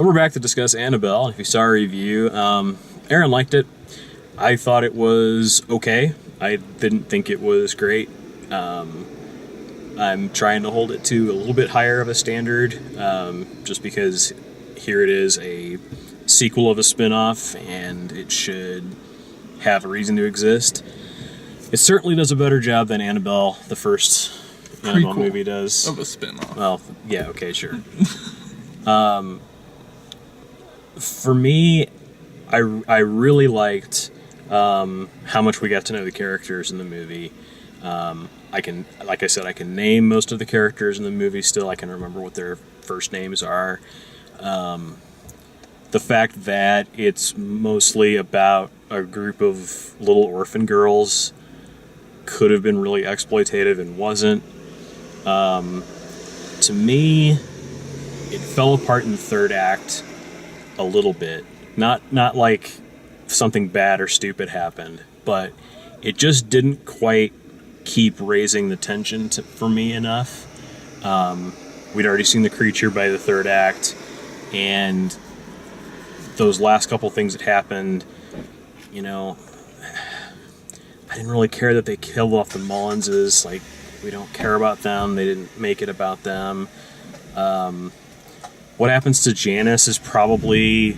And we're back to discuss Annabelle. If you saw our review, Aaron liked it. I thought it was okay. I didn't think it was great. I'm trying to hold it to a little bit higher of a standard, just because here it is, a sequel of a spin-off, and it should have a reason to exist. It certainly does a better job than Annabelle, the first Annabelle movie, does. Of a spin-off. Well, yeah, okay, sure. For me, I really liked how much we got to know the characters in the movie. Like I said, I can name most of the characters in the movie still. I can remember what their first names are. The fact that it's mostly about a group of little orphan girls could have been really exploitative and wasn't. To me, it fell apart in the third act a little bit. Not like something bad or stupid happened, but it just didn't quite keep raising the tension for me enough. We'd already seen the creature by the third act, and those last couple things that happened, I didn't really care that they killed off the Mullinses. Like, we don't care about them. They didn't make it about them. What happens to Janice is probably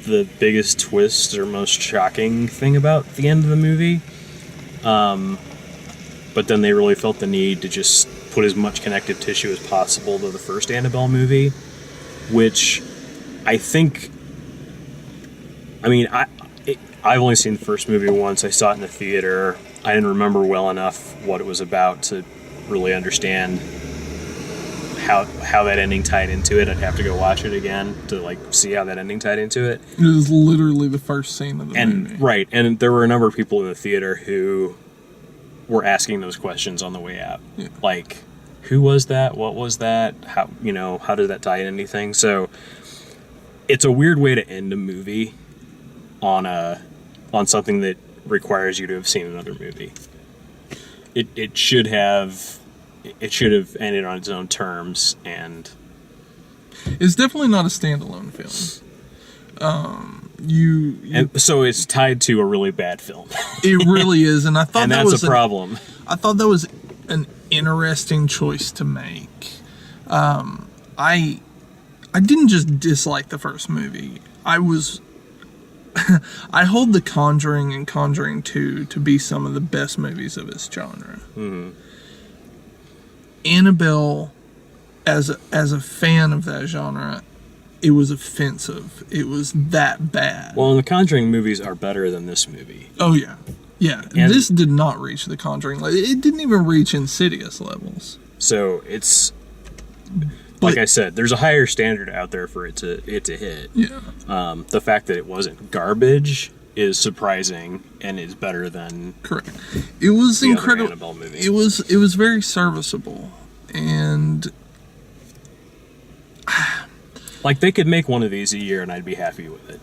the biggest twist or most shocking thing about the end of the movie. But then they really felt the need to just put as much connective tissue as possible to the first Annabelle movie, which I think... I've only seen the first movie once. I saw it in the theater. I didn't remember well enough what it was about to really understand how that ending tied into it. I'd have to go watch it again to see how that ending tied into it. It was literally the first scene of the movie. Right, and there were a number of people in the theater who were asking those questions on the way out. Yeah. Like, who was that? What was that? How did that tie in anything? So it's a weird way to end a movie on something that requires you to have seen another movie. It should have ended on its own terms, and it's definitely not a standalone film. And so it's tied to a really bad film. It really is, and I thought that's a problem. I thought that was an interesting choice to make. I didn't just dislike the first movie. I hold The Conjuring and Conjuring 2 to be some of the best movies of its genre. Mm-hmm. Annabelle, as a fan of that genre, it was offensive. It was that bad. Well, and the Conjuring movies are better than this movie. Oh, yeah. Yeah, and this did not reach the Conjuring. It didn't even reach Insidious levels. So it's... Like I said, there's a higher standard out there for it to hit. Yeah. The fact that it wasn't garbage is surprising and is better than... Correct. It was the incredible. Other Annabelle movie. It was very serviceable, and they could make one of these a year and I'd be happy with it.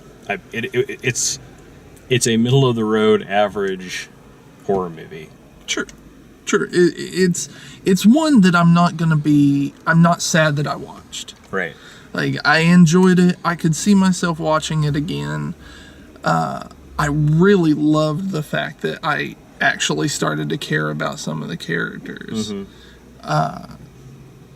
It's a middle of the road average horror movie. Sure. It's one that I'm not sad that I watched. Right. I enjoyed it. I could see myself watching it again. I really loved the fact that I actually started to care about some of the characters. Mm-hmm.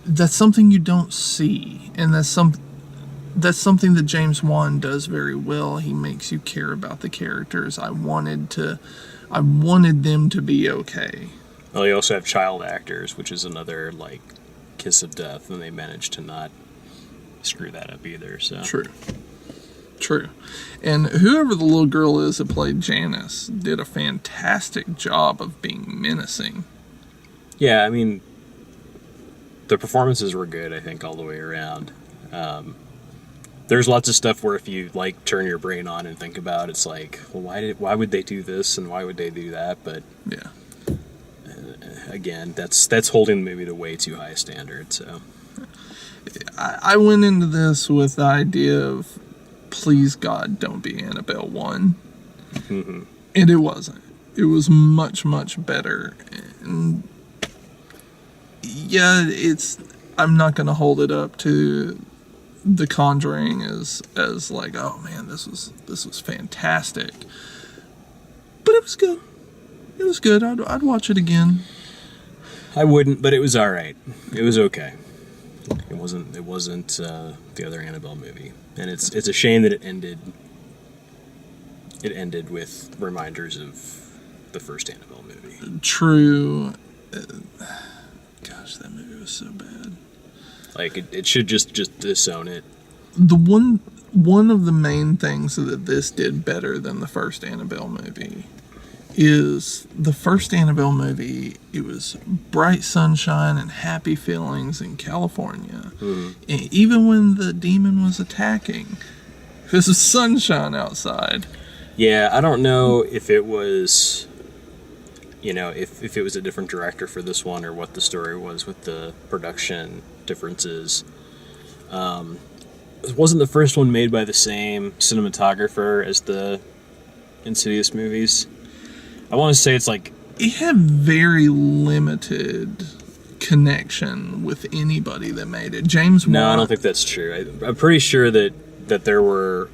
That's something you don't see, and that's something that James Wan does very well. He makes you care about the characters. I wanted them to be okay. Well, you also have child actors, which is another, kiss of death, and they managed to not screw that up either, so... True. And whoever the little girl is that played Janice did a fantastic job of being menacing. Yeah, the performances were good, I think, all the way around. There's lots of stuff where if you, turn your brain on and think about it, it's like, well, why would they do this, and why would they do that, but... Yeah. Again, that's holding the movie to way too high a standard. So, I went into this with the idea of, please God, don't be Annabelle 1, mm-hmm. And it wasn't. It was much, much better. And yeah, I'm not going to hold it up to The Conjuring as like, oh man, this was fantastic. But it was good. It was good. I'd watch it again. I wouldn't, but it was all right. It was okay. It wasn't the other Annabelle movie, and it's a shame that it ended. It ended with reminders of the first Annabelle movie. True. Gosh, that movie was so bad. Like it should just disown it. The one of the main things that this did better than the first Annabelle movie is the first Annabelle movie. It was bright sunshine and happy feelings in California, and even when the demon was attacking, it was sunshine outside. Yeah, I don't know if it was, if it was a different director for this one or what the story was with the production differences. Wasn't the first one made by the same cinematographer as the Insidious movies? I want to say it's like... It had very limited connection with anybody that made it. James Wan... No, I don't think that's true. I'm pretty sure that there were...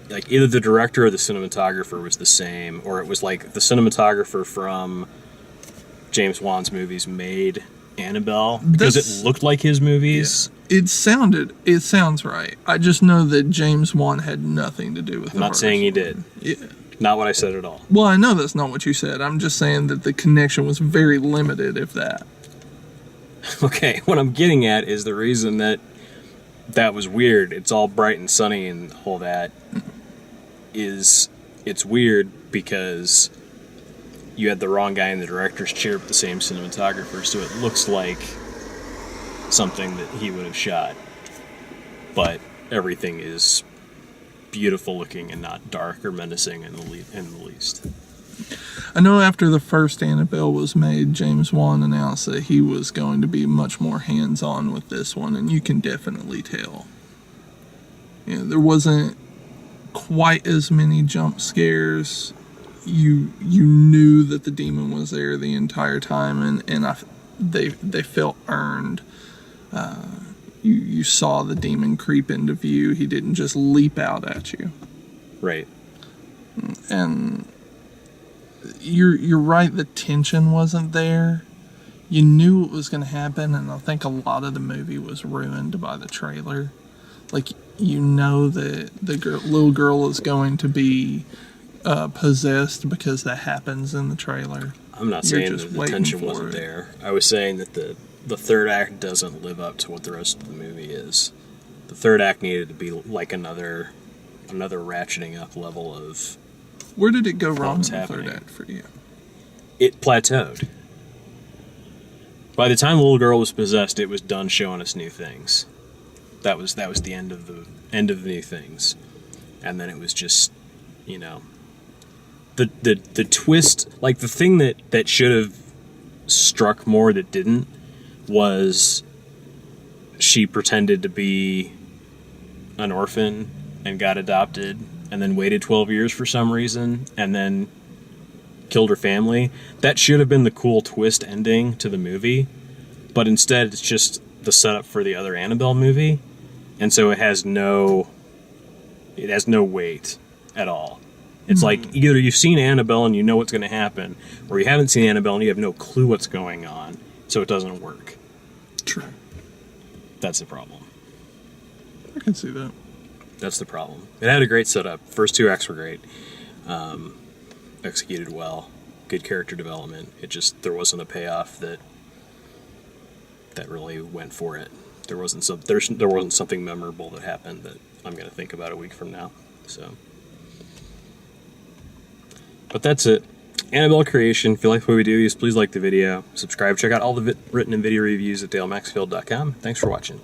Like, either the director or the cinematographer was the same, or it was like the cinematographer from James Wan's movies made Annabelle because it looked like his movies. Yeah. It sounds right. I just know that James Wan had nothing to do with it. I'm not saying he did. Yeah. Not what I said at all. Well, I know that's not what you said. I'm just saying that the connection was very limited, if that. Okay, what I'm getting at is the reason that was weird. It's all bright and sunny and all that. It's weird because you had the wrong guy in the director's chair with the same cinematographer, so it looks like something that he would have shot. But everything is beautiful looking and not dark or menacing in the least. I know after the first Annabelle was made, James Wan announced that he was going to be much more hands-on with this one, and you can definitely tell. There wasn't quite as many jump scares. You knew that the demon was there the entire time, and they felt earned. You saw the demon creep into view. He didn't just leap out at you. Right. And you're right, the tension wasn't there. You knew what was going to happen, and I think a lot of the movie was ruined by the trailer. Like, you know that the little girl is going to be possessed because that happens in the trailer. I'm not saying that the tension wasn't there. I was saying that the third act doesn't live up to what the rest of the movie is. The third act needed to be like another ratcheting up level of... Where did it go wrong in the third act for you? It plateaued. By the time the little girl was possessed, it was done showing us new things. That was the end of the new things, and then it was just, the twist, like the thing that should have struck more that didn't was she pretended to be an orphan and got adopted and then waited 12 years for some reason and then killed her family. That should have been the cool twist ending to the movie, but instead it's just the setup for the other Annabelle movie, and so it has no weight at all. It's like either you've seen Annabelle and you know what's going to happen, or you haven't seen Annabelle and you have no clue what's going on, so it doesn't work. True. That's the problem. I can see that. That's the problem. It had a great setup. First two acts were great. Executed well. Good character development. There wasn't a payoff that really went for it. There wasn't something memorable that happened that I'm going to think about a week from now. So, but that's it. Annabelle Creation. If you like what we do, please like the video, subscribe, check out all the written and video reviews at dalemaxfield.com. Thanks for watching.